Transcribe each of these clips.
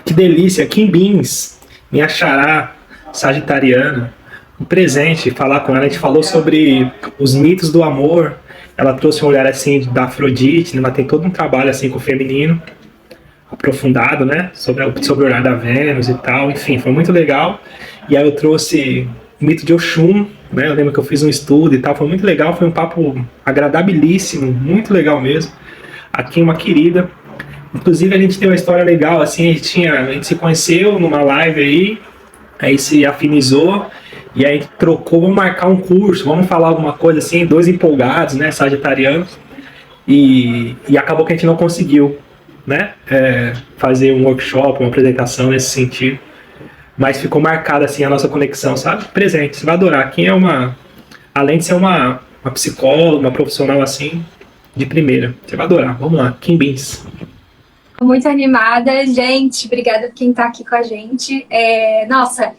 Que delícia, Kim Beans, minha xará sagitariana, um presente falar com ela. A gente falou sobre os mitos do amor. Ela trouxe um olhar assim da Afrodite, né? Ela tem todo um trabalho assim com o feminino aprofundado, né? Sobre o olhar da Vênus e tal. Enfim, foi muito legal. E aí eu trouxe o mito de Oxum, né? Eu lembro que eu fiz um estudo e tal. Foi muito legal, foi um papo agradabilíssimo, muito legal mesmo. Aqui uma querida. Inclusive a gente tem uma história legal, assim, a gente se conheceu numa live aí se afinizou, e aí trocou, vamos marcar um curso, vamos falar alguma coisa assim, dois empolgados, né, sagitarianos, e acabou que a gente não conseguiu, né, fazer um workshop, uma apresentação nesse sentido, mas ficou marcada assim a nossa conexão, sabe? Presente, você vai adorar. Quem é além de ser uma psicóloga, uma profissional assim, de primeira, você vai adorar. Vamos lá, Kim Beans. Muito animada, gente. Obrigada por quem está aqui com a gente. Nossa,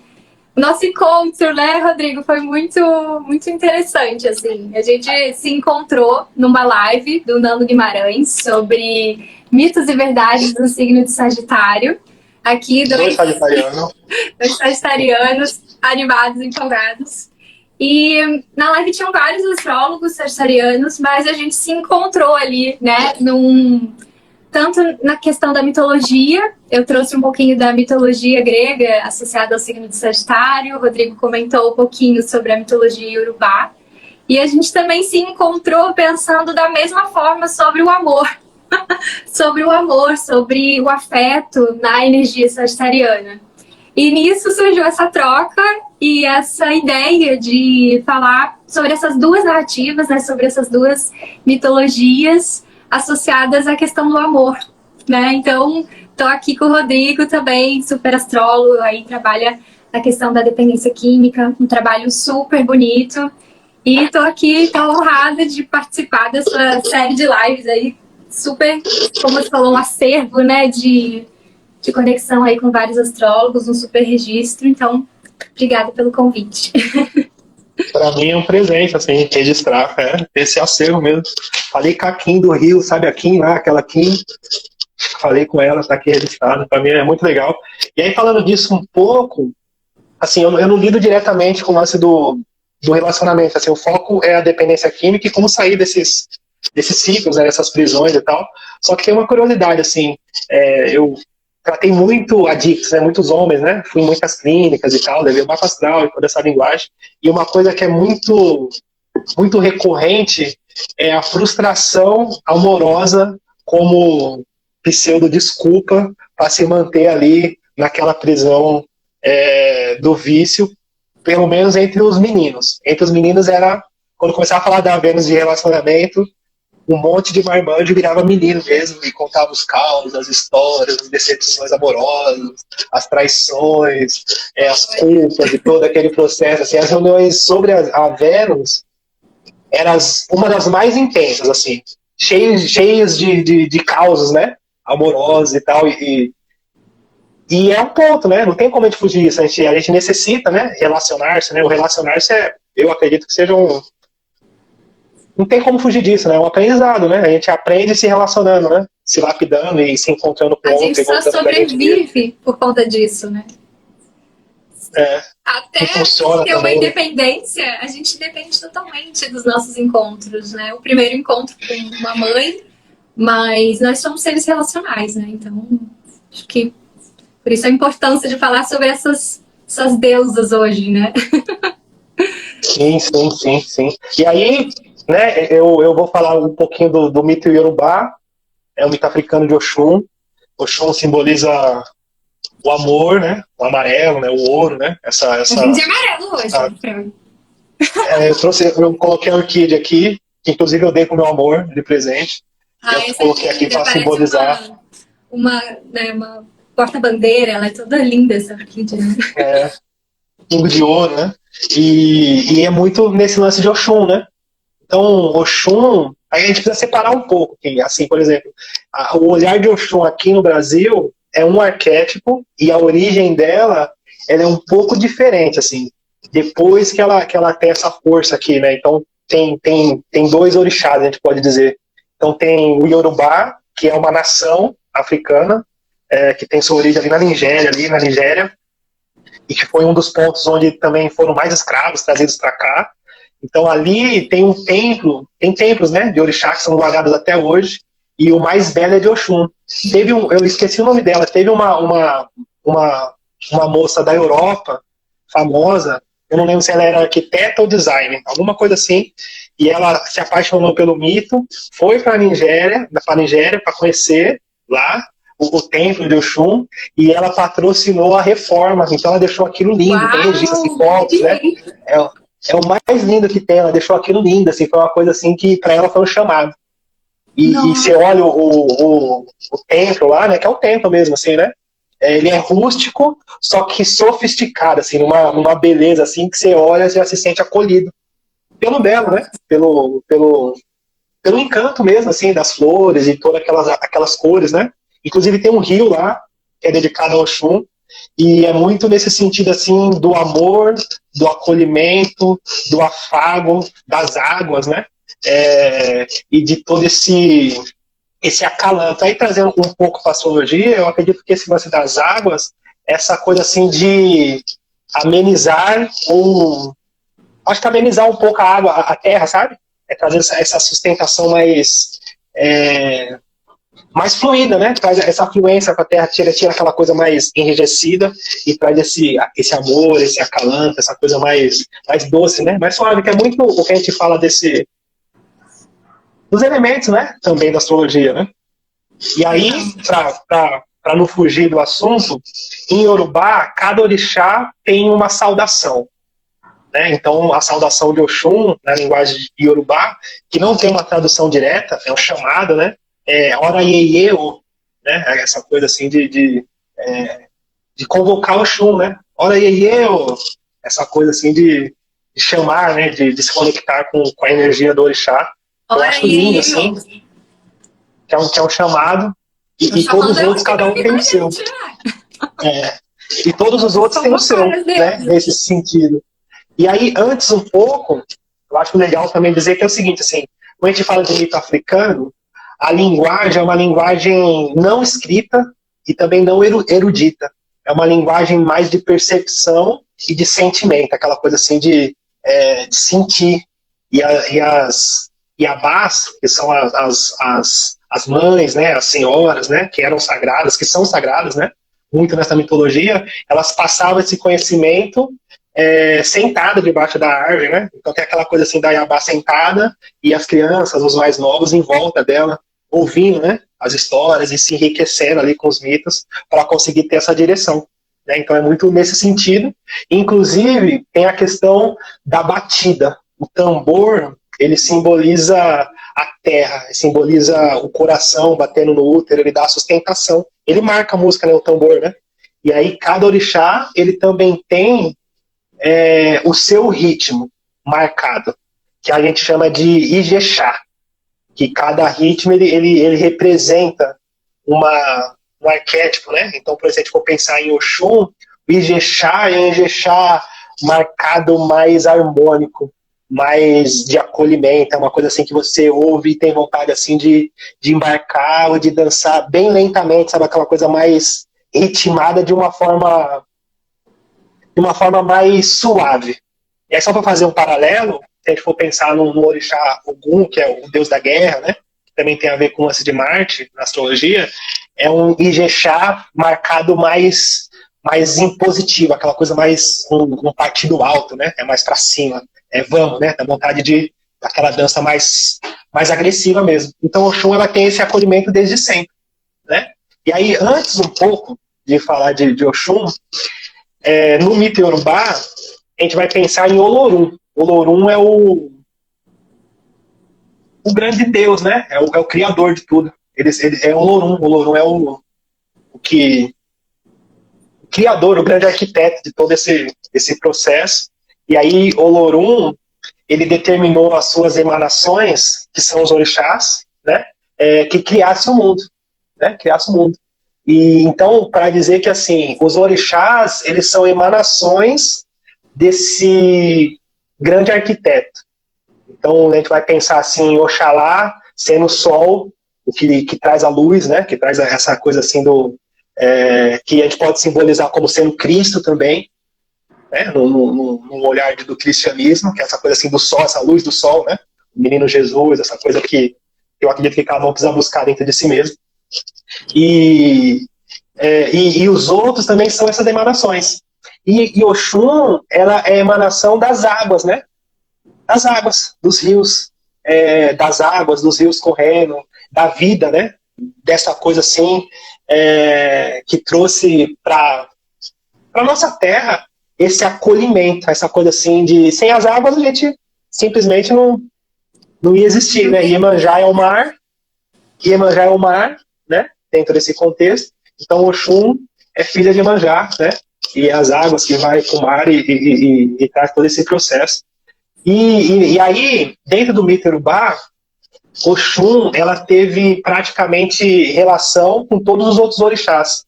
o nosso encontro, né, Rodrigo, foi muito interessante, assim. A gente se encontrou numa live do Nando Guimarães sobre mitos e verdades do signo de Sagitário. Aqui, dois sagitarianos animados, empolgados. E na live tinham vários astrólogos sagitarianos, mas a gente se encontrou ali, né, tanto na questão da mitologia, eu trouxe um pouquinho da mitologia grega associada ao signo de Sagitário, o Rodrigo comentou um pouquinho sobre a mitologia iorubá, e a gente também se encontrou pensando da mesma forma sobre o amor, sobre o afeto na energia sagitariana. E nisso surgiu essa troca e essa ideia de falar sobre essas duas narrativas, né, sobre essas duas mitologias associadas à questão do amor, né? Então, estou aqui com o Rodrigo também, super astrólogo, aí trabalha na questão da dependência química, um trabalho super bonito. E estou aqui, tão honrada de participar dessa série de lives aí, super, como você falou, um acervo, né, de conexão aí com vários astrólogos, um super registro. Então, obrigada pelo convite. Para mim é um presente, assim, registrar, esse acervo mesmo. Falei com a Kim do Rio, sabe a Kim lá, aquela Kim? Falei com ela, está aqui registrado. Para mim é muito legal. E aí, falando disso um pouco, assim, eu não lido diretamente com o lance do relacionamento. Assim, o foco é a dependência química e como sair desses ciclos, né, dessas prisões e tal. Só que tem uma curiosidade, assim, eu tratei muito adictos, né, muitos homens, né, fui em muitas clínicas e tal, levei o mapa astral e toda essa linguagem, e uma coisa que é muito recorrente é a frustração amorosa como pseudo-desculpa para se manter ali naquela prisão do vício, pelo menos entre os meninos. Entre os meninos era, quando começava a falar da Vênus de relacionamento, um monte de marmanjo virava menino mesmo e contava os causos, as histórias, as decepções amorosas, as traições, as culpas e todo aquele processo. Assim, as reuniões sobre a Vênus eram uma das mais intensas, assim, cheias de causos, né, amorosos e tal, e é um ponto, né, não tem como a gente fugir disso, a gente necessita, né, relacionar-se, né, o relacionar-se eu acredito que seja não tem como fugir disso, né? É um aprendizado, né? A gente aprende se relacionando, né? Se lapidando e se encontrando com outro. A gente só sobrevive por conta disso, né? Até ter uma independência, a gente depende totalmente dos nossos encontros, né? O primeiro encontro com uma mãe, mas nós somos seres relacionais, né? Então, acho que por isso a importância de falar sobre essas deusas hoje, né? Sim. E aí, né, eu vou falar um pouquinho do mito iorubá, é o mito africano de Oxum. Oxum simboliza o amor, né, o amarelo, né, o ouro, né, essa... A gente é amarelo hoje, eu coloquei a orquídea aqui, que inclusive eu dei pro meu amor de presente. Eu coloquei aqui para simbolizar uma porta-bandeira, ela é toda linda essa orquídea. pingo de ouro, né? E é muito nesse lance de Oxum, né? Então, Oxum, aí a gente precisa separar um pouco. Assim, por exemplo, o olhar de Oxum aqui no Brasil é um arquétipo e a origem dela ela é um pouco diferente, assim. Depois que ela tem essa força aqui, né? Então, tem dois orixás, a gente pode dizer. Então, tem o Yorubá, que é uma nação africana, que tem sua origem ali na Nigéria, e que foi um dos pontos onde também foram mais escravos trazidos para cá. Então ali tem um templo, tem templos, né, de orixá que são guardados até hoje, e o mais velho é de Oxum. Eu esqueci o nome dela, teve uma moça da Europa, famosa, eu não lembro se ela era arquiteta ou designer, alguma coisa assim, e ela se apaixonou pelo mito, foi para a Nigéria para conhecer lá o templo de Oxum, e ela patrocinou a reforma, então ela deixou aquilo lindo. Uau, tem registros e fotos, né? É o mais lindo que tem, ela deixou aquilo lindo, assim, foi uma coisa assim que para ela foi um chamado. E você olha o templo lá, né, que é o templo mesmo, assim, né? Ele é rústico, só que sofisticado, assim, numa beleza, assim, que você olha e já se sente acolhido. Pelo belo, né? Pelo encanto mesmo, assim, das flores e todas aquelas cores, né? Inclusive tem um rio lá, que é dedicado ao Oxum, e é muito nesse sentido, assim, do amor, do acolhimento, do afago, das águas, né? E de todo esse acalanto. Aí, trazendo um pouco para a astrologia, eu acredito que esse lance das águas, essa coisa, assim, de amenizar acho que amenizar um pouco a água, a terra, sabe? Trazer essa sustentação mais fluida, né? Traz essa fluência para a terra, tira aquela coisa mais enrijecida e traz esse amor, esse acalanto, essa coisa mais doce, né? Mais suave, que é muito o que a gente fala dos elementos, né? Também da astrologia, né? E aí, para não fugir do assunto, em Yorubá, cada orixá tem uma saudação. Né? Então, a saudação de Oxum, na linguagem de Yorubá, que não tem uma tradução direta, é um chamado, né? Ora Yeyeo, né? Essa coisa assim de convocar o Oxum, né? Ora Yeyeo, essa coisa assim de chamar, né? De se conectar com a energia do orixá. Eu acho lindo, assim, que é um chamado, e todos os outros, cada um tem o seu. E todos os outros têm o seu, né? Nesse sentido. E aí, antes um pouco, eu acho legal também dizer que é o seguinte, assim, quando a gente fala de mito africano, a linguagem é uma linguagem não escrita e também não erudita. É uma linguagem mais de percepção e de sentimento, aquela coisa assim de sentir. E as Iabás, que são as mães, né, as senhoras, né, que eram sagradas, que são sagradas, né, muito nessa mitologia, elas passavam esse conhecimento sentada debaixo da árvore, né? Então tem aquela coisa assim da Iabá sentada e as crianças, os mais novos, em volta dela, ouvindo, né, as histórias e se enriquecendo ali com os mitos para conseguir ter essa direção. Né? Então é muito nesse sentido. Inclusive, tem a questão da batida. O tambor, ele simboliza a terra, simboliza o coração batendo no útero, ele dá a sustentação. Ele marca a música, né, o tambor, né? E aí cada orixá, ele também tem o seu ritmo marcado, que a gente chama de Ijexá, que cada ritmo ele representa um arquétipo, né? Então, por exemplo, se for pensar em Oxum, o Ijexá é um Ijexá marcado mais harmônico, mais de acolhimento, é uma coisa assim que você ouve e tem vontade assim de embarcar ou de dançar bem lentamente, sabe? Aquela coisa mais ritmada de uma forma mais suave. E aí, só para fazer um paralelo, se a gente for pensar no orixá Ogum, que é o deus da guerra, né, que também tem a ver com o lance de Marte, na astrologia, é um Ijexá marcado mais impositivo, aquela coisa mais um partido alto, né, é mais para cima, vamos, né, dá vontade de aquela dança mais agressiva mesmo. Então, Oxum, ela tem esse acolhimento desde sempre, né. E aí, antes um pouco de falar de Oxum, no mito Yorubá, a gente vai pensar em Olorum. Olorum é o grande deus, né? É o criador de tudo. Ele é Olorum. Olorum é o criador, o grande arquiteto de todo esse processo. E aí, Olorum, ele determinou as suas emanações, que são os orixás, né? Que criasse o mundo. Né? Criasse o mundo. E então, para dizer que assim, os orixás, eles são emanações desse grande arquiteto. Então, a gente vai pensar assim, Oxalá sendo o sol, o que traz a luz, né? Que traz essa coisa assim que a gente pode simbolizar como sendo Cristo também, né, no olhar do cristianismo, que é essa coisa assim do sol, essa luz do sol, né, o menino Jesus, essa coisa que eu acredito que cada um precisa buscar dentro de si mesmo. E os outros também são essas emanações. E Oxum, ela é emanação das águas, né? Das águas, dos rios, das águas, dos rios correndo, da vida, né? Dessa coisa assim, que trouxe para a nossa terra esse acolhimento, essa coisa assim de sem as águas a gente simplesmente não ia existir, né? Iemanjá é o mar, né? Dentro desse contexto. Então Oxum é filha de Iemanjá, né? E as águas que vai para o mar e traz todo esse processo. E aí, dentro do mito Yorubá, Oxum, ela teve praticamente relação com todos os outros orixás.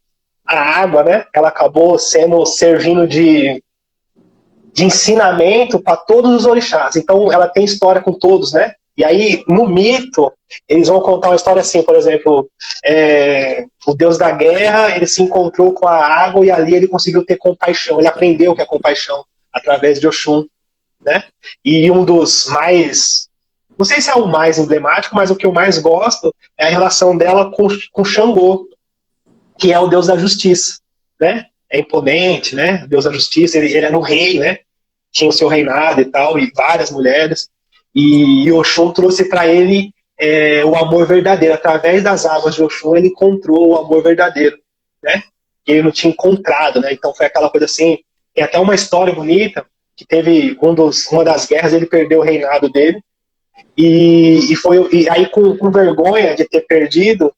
A água, né? Ela acabou servindo de ensinamento para todos os orixás. Então, ela tem história com todos, né? E aí, no mito, eles vão contar uma história assim, por exemplo, o deus da guerra, ele se encontrou com a água e ali ele conseguiu ter compaixão, ele aprendeu o que é compaixão através de Oxum, né? E um dos mais, não sei se é o mais emblemático, mas o que eu mais gosto é a relação dela com Xangô, que é o deus da justiça, né? É imponente, né? Deus da justiça, ele era um rei, né? Tinha o seu reinado e tal, e várias mulheres. E Oxum trouxe para ele o amor verdadeiro. Através das águas de Oxum, ele encontrou o amor verdadeiro, né? Que ele não tinha encontrado, né? Então foi aquela coisa assim. Tem até uma história bonita que teve uma das guerras, ele perdeu o reinado dele. E aí, com vergonha de ter perdido,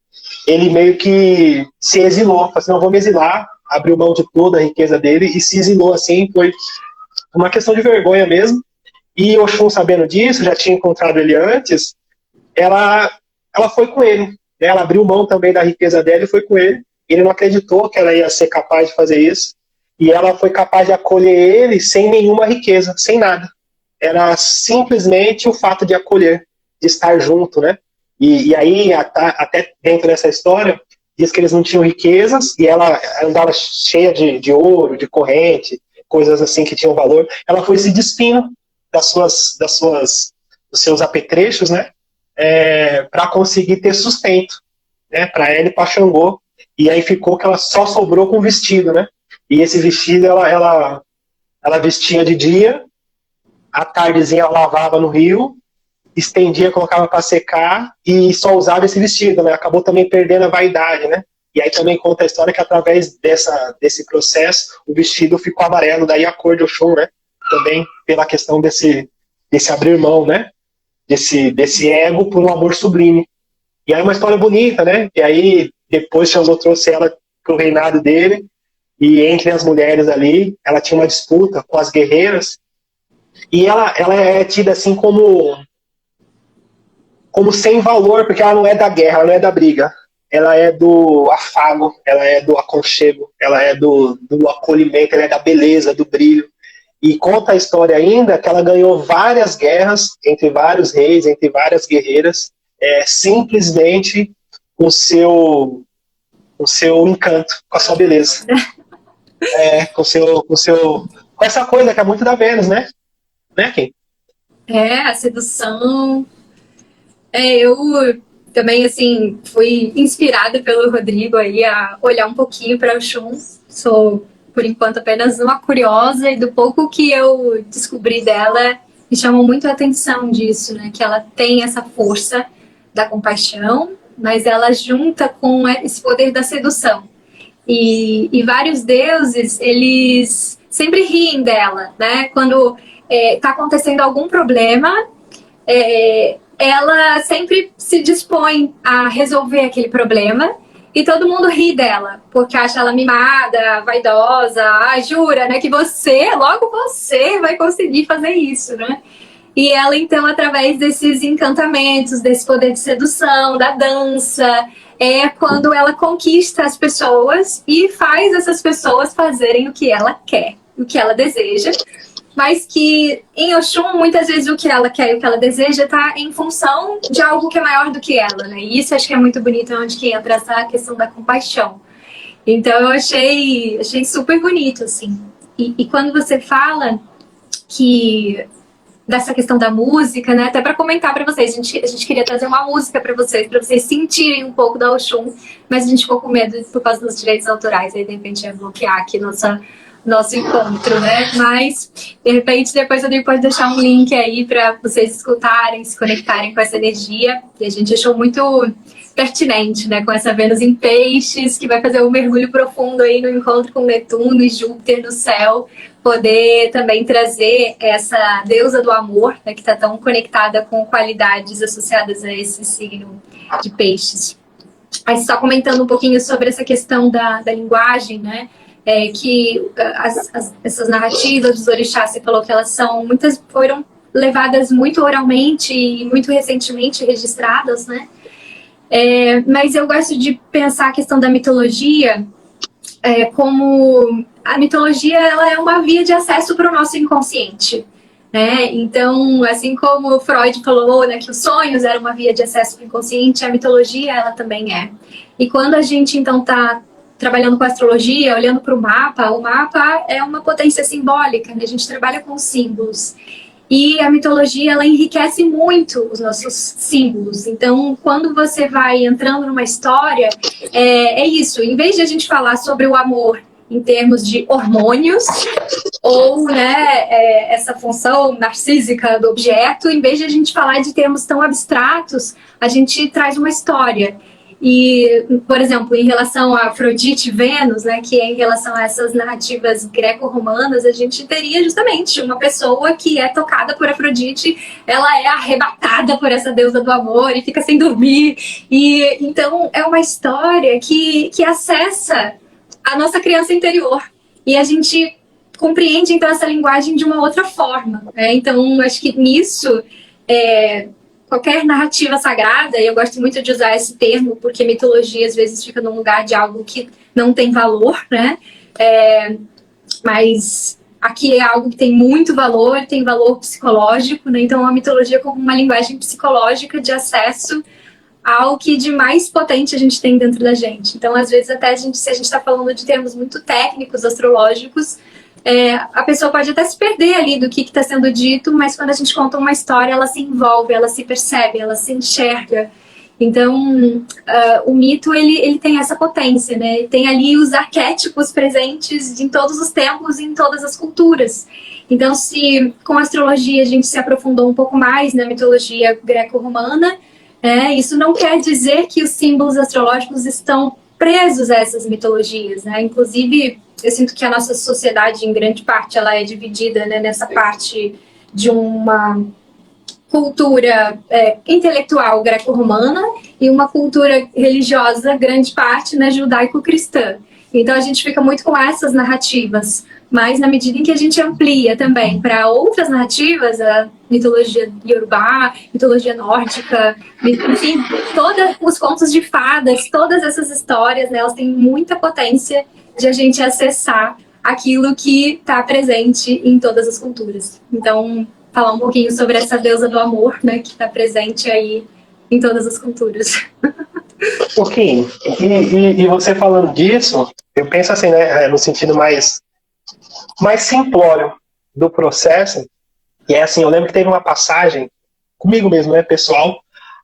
ele meio que se exilou. Falou assim: não, vou me exilar. Abriu mão de toda a riqueza dele e se exilou assim. Foi uma questão de vergonha mesmo. E Oxum, sabendo disso, já tinha encontrado ele antes, ela foi com ele. Né? Ela abriu mão também da riqueza dela e foi com ele. Ele não acreditou que ela ia ser capaz de fazer isso. E ela foi capaz de acolher ele sem nenhuma riqueza, sem nada. Era simplesmente o fato de acolher, de estar junto, né? E aí, até dentro dessa história, diz que eles não tinham riquezas e ela andava cheia de ouro, de corrente, coisas assim que tinham valor. Ela foi se despindo dos seus apetrechos, né? Para conseguir ter sustento, né? Para ela e para Xangô. E aí ficou que ela só sobrou com o vestido, né? E esse vestido ela vestia de dia, à tardezinha ela lavava no rio, estendia, colocava para secar e só usava esse vestido, né? Acabou também perdendo a vaidade, né? E aí também conta a história que através desse processo o vestido ficou amarelo, daí a cor de Oxum, né? Também pela questão desse abrir mão, né? Desse ego por um amor sublime. E aí uma história bonita, né? E aí depois Xangô trouxe ela pro reinado dele e entre as mulheres ali, ela tinha uma disputa com as guerreiras e ela é tida assim como sem valor, porque ela não é da guerra, ela não é da briga. Ela é do afago, ela é do aconchego, ela é do acolhimento, ela é da beleza, do brilho. E conta a história ainda que ela ganhou várias guerras entre vários reis, entre várias guerreiras, simplesmente com o seu encanto, com a sua beleza. Com essa coisa que é muito da Vênus, né? Né, Kim? A sedução. Eu também, assim, fui inspirada pelo Rodrigo aí a olhar um pouquinho para o Oxum. Sou, por enquanto, apenas uma curiosa e do pouco que eu descobri dela, me chamou muito a atenção disso, né? Que ela tem essa força da compaixão, mas ela junta com esse poder da sedução. E vários deuses, eles sempre riem dela, né? Quando está acontecendo algum problema, ela sempre se dispõe a resolver aquele problema e todo mundo ri dela, porque acha ela mimada, vaidosa, jura, né, que logo você vai conseguir fazer isso, né? E ela, então, através desses encantamentos, desse poder de sedução, da dança, é quando ela conquista as pessoas e faz essas pessoas fazerem o que ela quer, o que ela deseja. Mas que em Oxum, muitas vezes o que ela quer e o que ela deseja está em função de algo que é maior do que ela, né? E isso acho que é muito bonito, onde que entra essa questão da compaixão. Então eu achei super bonito, assim. E quando você fala que dessa questão da música, né? Até para comentar para vocês, a gente queria trazer uma música para vocês sentirem um pouco da Oxum, mas a gente ficou com medo por causa dos direitos autorais, aí de repente ia bloquear aqui nosso encontro, né? Mas de repente depois eu pode deixar um link aí para vocês escutarem, se conectarem com essa energia, e a gente achou muito pertinente, né, com essa Vênus em Peixes, que vai fazer um mergulho profundo aí no encontro com Netuno e Júpiter no céu, poder também trazer essa deusa do amor, né, que está tão conectada com qualidades associadas a esse signo de Peixes. Aí só comentando um pouquinho sobre essa questão da linguagem, né, que essas narrativas dos orixás, você falou que muitas foram levadas muito oralmente e muito recentemente registradas, né, mas eu gosto de pensar a questão da mitologia como a mitologia ela é uma via de acesso para o nosso inconsciente, né? Então, assim como Freud falou, né, que os sonhos eram uma via de acesso para o inconsciente, a mitologia ela também é. E quando a gente então está trabalhando com astrologia, olhando para o mapa é uma potência simbólica, né? A gente trabalha com símbolos. E a mitologia, ela enriquece muito os nossos símbolos. Então, quando você vai entrando numa história, é isso. Em vez de a gente falar sobre o amor em termos de hormônios, ou né, essa função narcísica do objeto, em vez de a gente falar de termos tão abstratos, a gente traz uma história. E, por exemplo, em relação a Afrodite e Vênus, né, que é em relação a essas narrativas greco-romanas, a gente teria justamente uma pessoa que é tocada por Afrodite, ela é arrebatada por essa deusa do amor e fica sem dormir. E então é uma história que acessa a nossa criança interior. E a gente compreende, então, essa linguagem de uma outra forma, né? Então, acho que nisso... qualquer narrativa sagrada, e eu gosto muito de usar esse termo, porque mitologia às vezes fica num lugar de algo que não tem valor, né? Mas aqui é algo que tem muito valor, tem valor psicológico, né? Então a mitologia como uma linguagem psicológica de acesso ao que de mais potente a gente tem dentro da gente. Então, às vezes, até se a gente está falando de termos muito técnicos, astrológicos, a pessoa pode até se perder ali do que está sendo dito, mas quando a gente conta uma história, ela se envolve, ela se percebe, ela se enxerga. Então, o mito, ele tem essa potência, né? Tem ali os arquétipos presentes em todos os tempos e em todas as culturas. Então, se com a astrologia a gente se aprofundou um pouco mais na mitologia greco-romana, isso não quer dizer que os símbolos astrológicos estão presos a essas mitologias, né? Inclusive, eu sinto que a nossa sociedade, em grande parte, ela é dividida, né, nessa parte de uma cultura intelectual greco-romana e uma cultura religiosa, grande parte, né, judaico-cristã. Então, a gente fica muito com essas narrativas, mas na medida em que a gente amplia também para outras narrativas, a mitologia iorubá, mitologia nórdica, enfim, todos os contos de fadas, todas essas histórias, né, elas têm muita potência de a gente acessar aquilo que está presente em todas as culturas. Então, falar um pouquinho sobre essa deusa do amor, né, que está presente aí em todas as culturas. Um pouquinho. E você falando disso, eu penso assim, né, no sentido mais simplório do processo, e assim, eu lembro que teve uma passagem comigo mesmo, né, pessoal,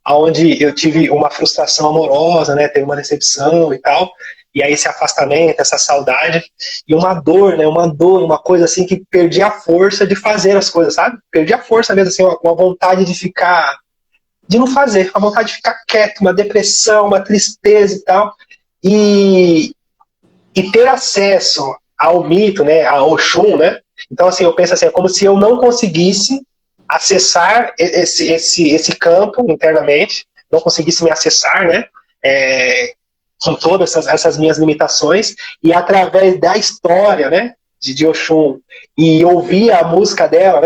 onde eu tive uma frustração amorosa, né, teve uma decepção e tal, e aí esse afastamento, essa saudade, e uma dor, né, uma coisa assim que perdi a força de fazer as coisas, sabe? Perdi a força mesmo, assim, uma vontade de não fazer, uma vontade de ficar quieto, uma depressão, uma tristeza e tal, e ter acesso ao mito, né, a Oxum, né, então assim, eu penso assim, é como se eu não conseguisse acessar esse campo internamente, não conseguisse me acessar, né, com todas essas minhas limitações, e através da história, né, de Oxum, e ouvir a música dela,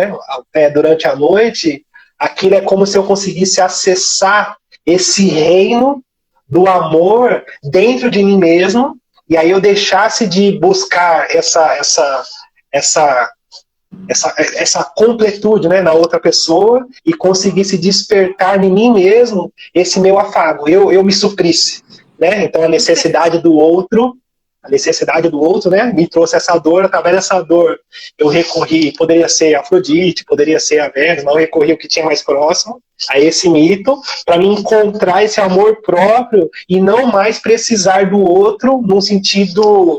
né, durante a noite, aquilo é como se eu conseguisse acessar esse reino do amor dentro de mim mesmo, e aí eu deixasse de buscar essa completude, né, na outra pessoa, e conseguisse despertar em mim mesmo esse meu afago, eu me suprisse, né? Então a necessidade do outro a necessidade do outro, né? Me trouxe essa dor, através dessa dor eu recorri, poderia ser Afrodite, poderia ser a Vênus, mas eu recorri ao que tinha mais próximo, a esse mito, para me encontrar esse amor próprio e não mais precisar do outro num sentido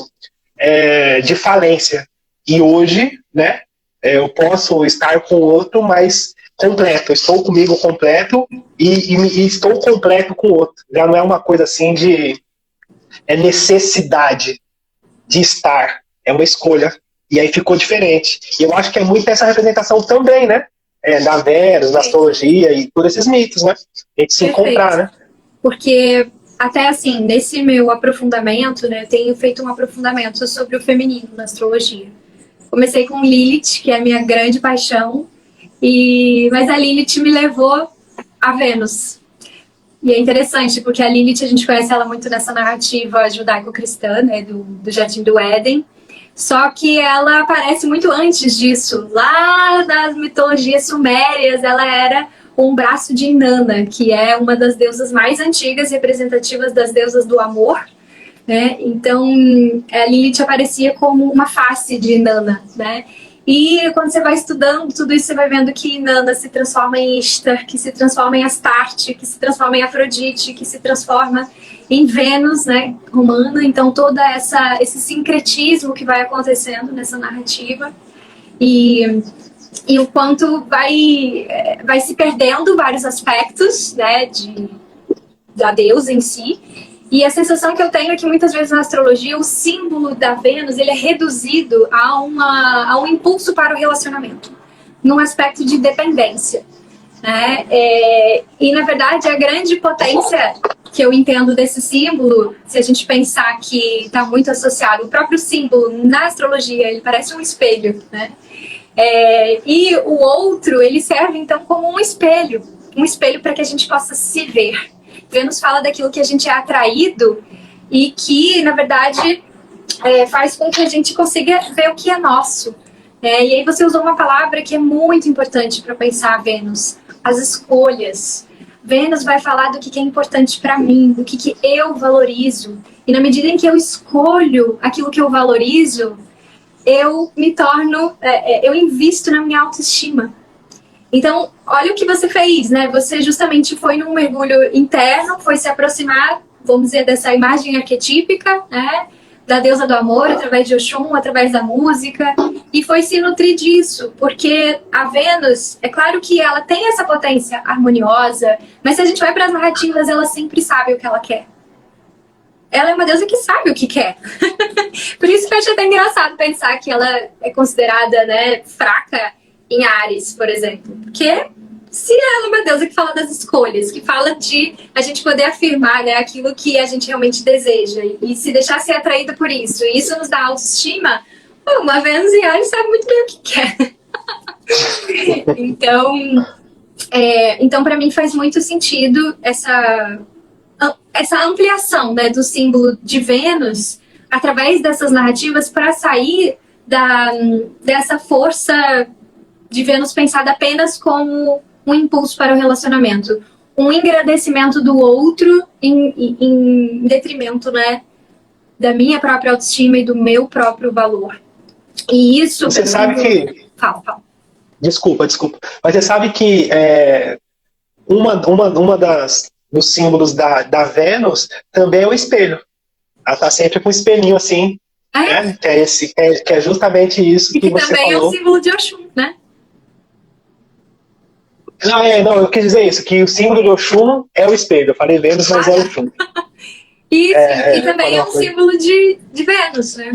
de falência. E hoje, né, eu posso estar com o outro, mas completo, estou comigo completo e estou completo com o outro. Já não é uma coisa assim de necessidade de estar, é uma escolha. E aí ficou diferente. E eu acho que é muito essa representação também, né? Da Vênus, da astrologia e por esses mitos, né? A gente se encontrar, né? Porque até assim, nesse meu aprofundamento, né, eu tenho feito um aprofundamento sobre o feminino na astrologia. Comecei com Lilith, que é a minha grande paixão, mas a Lilith me levou a Vênus. E é interessante, porque a Lilith, a gente conhece ela muito nessa narrativa judaico-cristã, né, do Jardim do Éden, só que ela aparece muito antes disso. Lá nas mitologias sumérias, ela era um braço de Inanna, que é uma das deusas mais antigas, representativas das deusas do amor, né? Então, a Lilith aparecia como uma face de Inanna, né? E quando você vai estudando tudo isso, você vai vendo que Inanna se transforma em Ishtar, que se transforma em Astarte, que se transforma em Afrodite, que se transforma em Vênus, né, romana. Então, todo esse sincretismo que vai acontecendo nessa narrativa. E o quanto vai se perdendo vários aspectos, né, da deusa em si. E a sensação que eu tenho é que muitas vezes na astrologia o símbolo da Vênus ele é reduzido a um impulso para o relacionamento, num aspecto de dependência, né? E na verdade a grande potência que eu entendo desse símbolo, se a gente pensar que está muito associado, o próprio símbolo na astrologia ele parece um espelho, né? E o outro ele serve então como um espelho para que a gente possa se ver. Vênus fala daquilo que a gente é atraído e que, na verdade, faz com que a gente consiga ver o que é nosso. E aí você usou uma palavra que é muito importante para pensar Vênus, as escolhas. Vênus vai falar do que é importante para mim, do que eu valorizo. E na medida em que eu escolho aquilo que eu valorizo, eu me torno, eu invisto na minha autoestima. Então, olha o que você fez, né? Você justamente foi num mergulho interno, foi se aproximar, vamos dizer, dessa imagem arquetípica, né? Da deusa do amor, através de Oxum, através da música, e foi se nutrir disso, porque a Vênus, é claro que ela tem essa potência harmoniosa, mas se a gente vai para as narrativas, ela sempre sabe o que ela quer. Ela é uma deusa que sabe o que quer. Por isso que eu acho até engraçado pensar que ela é considerada, né, fraca em Áries, por exemplo. Porque se ela é uma deusa que fala das escolhas, que fala de a gente poder afirmar, né, aquilo que a gente realmente deseja e se deixar ser atraída por isso, e isso nos dá autoestima, uma Vênus em Áries sabe muito bem o que quer. Então para mim faz muito sentido essa ampliação, né, do símbolo de Vênus através dessas narrativas para sair dessa força de Vênus pensada apenas como um impulso para o relacionamento, um engrandecimento do outro em detrimento, né, da minha própria autoestima e do meu próprio valor. E isso... Você sabe que... Fala. Desculpa. Mas você sabe que uma dos símbolos da Vênus também é o espelho. Ela tá sempre com um espelhinho assim, né? Que é justamente isso que você falou. E que também é um símbolo de Oxum, né? Não, eu quis dizer isso, que o símbolo de Oxum é o espelho. Eu falei Vênus, mas é Oxum. Isso, e também é um símbolo de Vênus, né?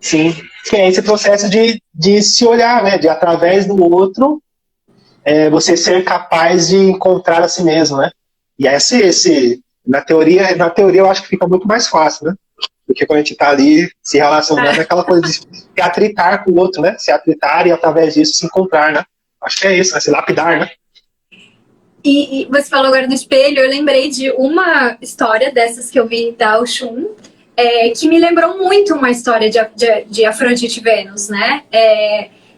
Sim, que é esse processo de se olhar, né? De através do outro, você ser capaz de encontrar a si mesmo, né? E na teoria eu acho que fica muito mais fácil, né? Porque quando a gente está ali se relacionando, é aquela coisa de se atritar com o outro, né? Se atritar e através disso se encontrar, né? Acho que é isso, né? Se lapidar, né? E você falou agora do espelho, eu lembrei de uma história dessas que eu vi da Oxum, que me lembrou muito uma história de Afrodite e Vênus, né?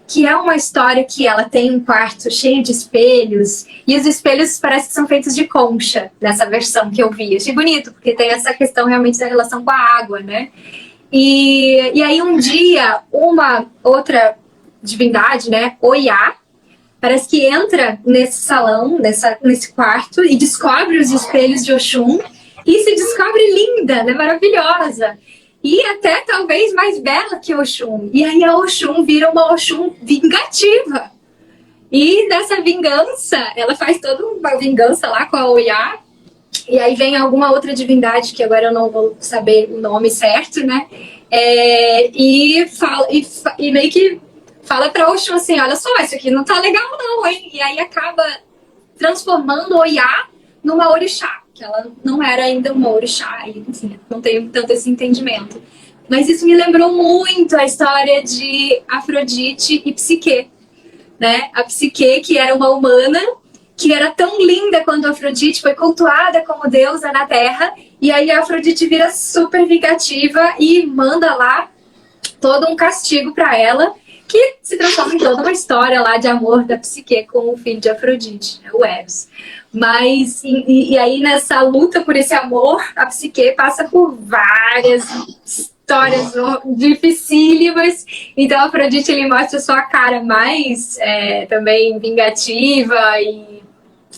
que é uma história que ela tem um quarto cheio de espelhos, e os espelhos parece que são feitos de concha, nessa versão que eu vi. Achei bonito, porque tem essa questão realmente da relação com a água, né? E aí um dia, uma outra divindade, né, Oiá, parece que entra nesse salão, nesse quarto, e descobre os espelhos de Oxum, e se descobre linda, né, maravilhosa. E até talvez mais bela que Oxum. E aí a Oxum vira uma Oxum vingativa. E nessa vingança, ela faz toda uma vingança lá com a Oiá. E aí vem alguma outra divindade, que agora eu não vou saber o nome certo, né? E meio que fala pra Oxum assim, olha só, isso aqui não tá legal não, hein? E aí acaba transformando Oiá numa orixá, que ela não era ainda uma orixá, e, enfim, não tenho tanto esse entendimento. Mas isso me lembrou muito a história de Afrodite e Psique, né? A Psique, que era uma humana, que era tão linda quando Afrodite foi cultuada como deusa na Terra, e aí a Afrodite vira super vingativa e manda lá todo um castigo para ela, que se transforma em toda uma história lá de amor da Psique com o filho de Afrodite, né, o Eros. Mas, e aí nessa luta por esse amor, a Psique passa por várias histórias dificílimas. Então a Afrodite, ele mostra sua cara mais também vingativa e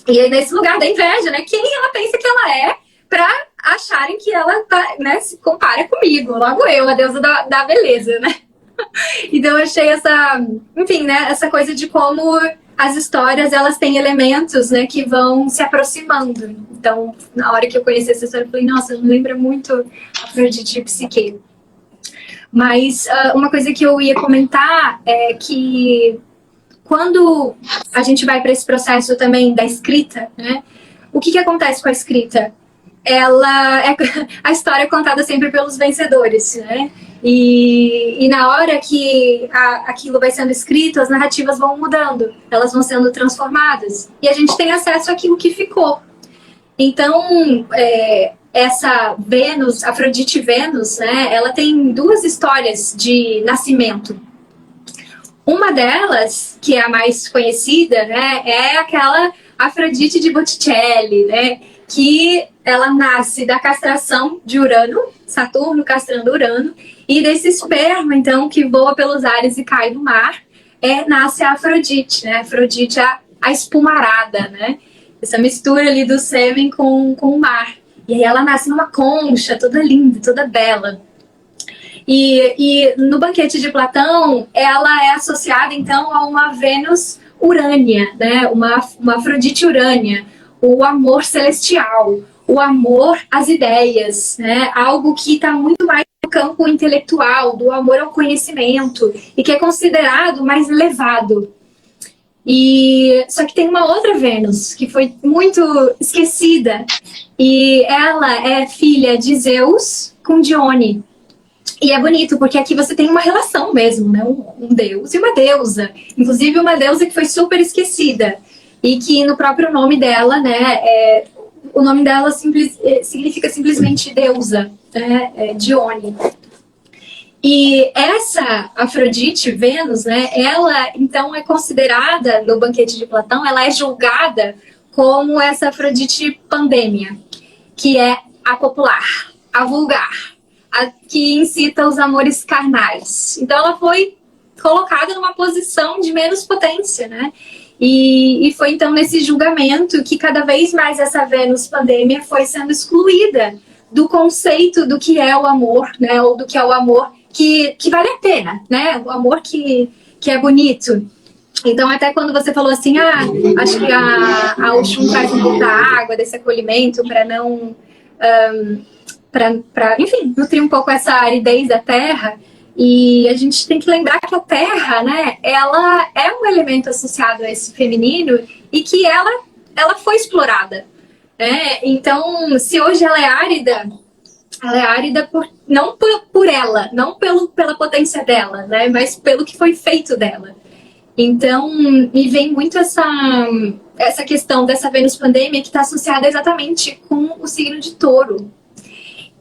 nesse lugar da inveja, né? Quem ela pensa que ela é pra acharem que ela tá, né, se compara comigo, logo eu, a deusa da beleza, né? Então eu achei enfim, né, essa coisa de como as histórias, elas têm elementos, né, que vão se aproximando. Então, na hora que eu conheci essa história, eu falei, nossa, me lembra muito Afrodite e Psique. Mas uma coisa que eu ia comentar é que quando a gente vai para esse processo também da escrita, né, o que acontece com a escrita? A história é contada sempre pelos vencedores, né? E na hora que aquilo vai sendo escrito, as narrativas vão mudando, elas vão sendo transformadas. E a gente tem acesso àquilo que ficou. Então, essa Vênus, Afrodite Vênus, né, ela tem duas histórias de nascimento. Uma delas, que é a mais conhecida, né, é aquela Afrodite de Botticelli, né, que ela nasce da castração de Urano, Saturno castrando Urano, e desse esperma, então, que voa pelos ares e cai no mar, nasce a Afrodite, né, Afrodite a espumarada, né, essa mistura ali do sêmen com o mar. E aí ela nasce numa concha, toda linda, toda bela. E no banquete de Platão, ela é associada, então, a uma Vênus urânia, né? Uma Afrodite urânia, o amor celestial, o amor às ideias, né? Algo que está muito mais no campo intelectual, do amor ao conhecimento, e que é considerado mais elevado. Só que tem uma outra Vênus, que foi muito esquecida, e ela é filha de Zeus com Dione. E é bonito, porque aqui você tem uma relação mesmo, né? Um deus e uma deusa. Inclusive uma deusa que foi super esquecida. E que no próprio nome dela, né? O nome dela significa simplesmente deusa, né? Dione. E essa Afrodite, Vênus, né? Ela, então, é considerada, no banquete de Platão, ela é julgada como essa Afrodite pandêmia, que é a popular, a vulgar, a que incita os amores carnais. Então ela foi colocada numa posição de menos potência, né? E foi então nesse julgamento que cada vez mais essa Vênus pandêmia foi sendo excluída do conceito do que é o amor, né? Ou do que é o amor que vale a pena, né? O amor que é bonito. Então, até quando você falou assim, acho que a Oxum traz um pouco da água, desse acolhimento, para não... enfim, nutrir um pouco essa aridez da terra. E a gente tem que lembrar que a terra, né, ela é um elemento associado a esse feminino e que ela foi explorada, né? Então, se hoje ela é árida não por ela, não pela potência dela, né, mas pelo que foi feito dela. Então, me vem muito essa questão dessa Vênus pandêmia que está associada exatamente com o signo de Touro.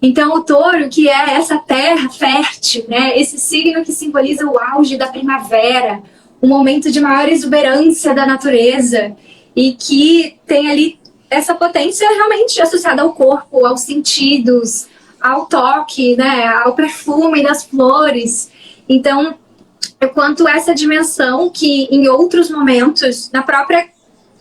Então, o touro, que é essa terra fértil, né? Esse signo que simboliza o auge da primavera, um momento de maior exuberância da natureza e que tem ali essa potência realmente associada ao corpo, aos sentidos, ao toque, né, ao perfume das flores. Então, quanto essa dimensão que em outros momentos, na própria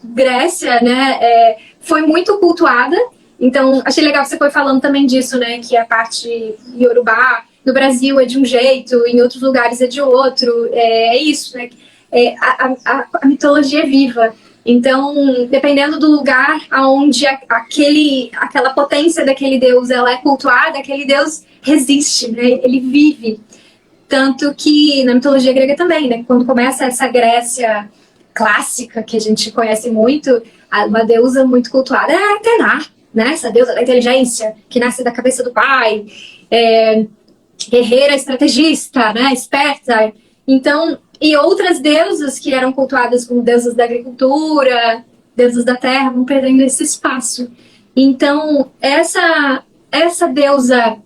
Grécia, né, foi muito cultuada. Então, achei legal que você foi falando também disso, né, que a parte iorubá no Brasil é de um jeito, em outros lugares é de outro. É isso, né? A mitologia é viva. Então, dependendo do lugar onde aquela potência daquele deus ela é cultuada, aquele deus resiste, né? Ele vive. Tanto que na mitologia grega também, né? Quando começa essa Grécia clássica, que a gente conhece muito, uma deusa muito cultuada é a Atena, né? Essa deusa da inteligência, que nasce da cabeça do pai, guerreira, estrategista, né? Esperta. Então, e outras deusas que eram cultuadas como deusas da agricultura, deusas da terra, vão perdendo esse espaço. Então, essa deusa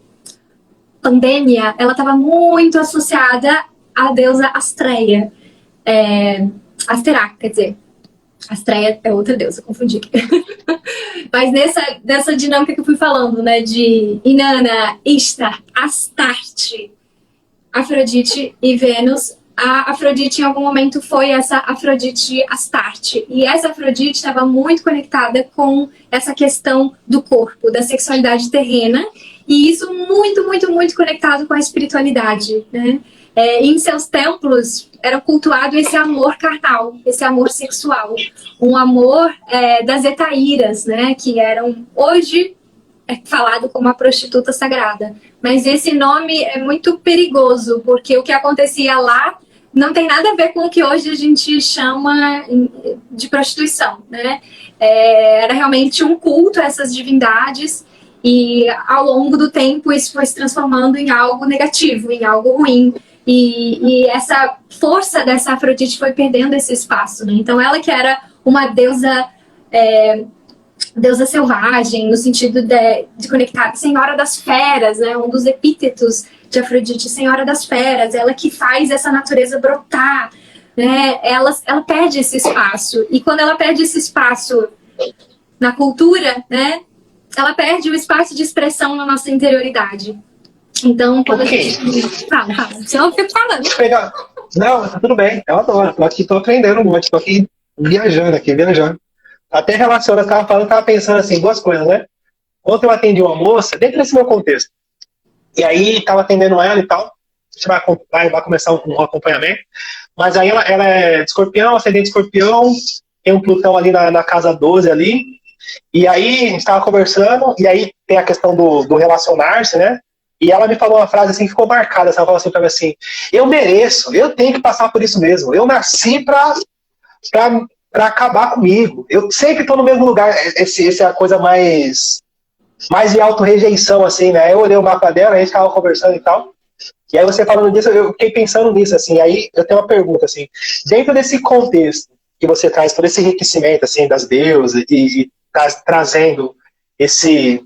Pandemia, ela estava muito associada à deusa Astreia. Asterá, quer dizer. Astreia é outra deusa, confundi aqui. Mas nessa dinâmica que eu fui falando, né, de Inanna, Ishtar, Astarte, Afrodite e Vênus, a Afrodite em algum momento foi essa Afrodite Astarte. E essa Afrodite estava muito conectada com essa questão do corpo, da sexualidade terrena, e isso muito, muito, muito conectado com a espiritualidade, né? Em seus templos era cultuado esse amor carnal, esse amor sexual, um amor das etaíras, né? Que eram hoje falado como a prostituta sagrada. Mas esse nome é muito perigoso, porque o que acontecia lá não tem nada a ver com o que hoje a gente chama de prostituição, né? Era realmente um culto a essas divindades, e ao longo do tempo isso foi se transformando em algo negativo, em algo ruim. E essa força dessa Afrodite foi perdendo esse espaço, né? Então ela que era uma deusa selvagem, no sentido de conectar Senhora das Feras, né? Um dos epítetos de Afrodite, Senhora das Feras, ela que faz essa natureza brotar, né? Ela perde esse espaço, e quando ela perde esse espaço na cultura, né? Ela perde o espaço de expressão na nossa interioridade. Então, quando a gente... Fala, senão eu fico falando. Não, tá tudo bem, eu adoro, tô aprendendo um monte, tô aqui viajando. Até relaciona, eu tava pensando assim, duas coisas, né? Ontem eu atendi uma moça, dentro desse meu contexto, e aí tava atendendo ela e tal, a gente vai começar um acompanhamento, mas aí ela é de escorpião, ascendente de escorpião, tem um Plutão ali na casa 12 ali, e aí a gente tava conversando, e aí tem a questão do relacionar-se, né? E ela me falou uma frase assim que ficou marcada, ela falou assim pra mim assim, eu mereço, eu tenho que passar por isso mesmo, eu nasci pra acabar comigo. Eu sempre estou no mesmo lugar. Essa é a coisa mais de auto-rejeição, assim, né? Eu olhei o mapa dela, a gente estava conversando e tal. E aí você falando disso, eu fiquei pensando nisso, assim. Aí eu tenho uma pergunta, assim. Dentro desse contexto que você traz todo esse enriquecimento, assim, das deusas e trazendo esse...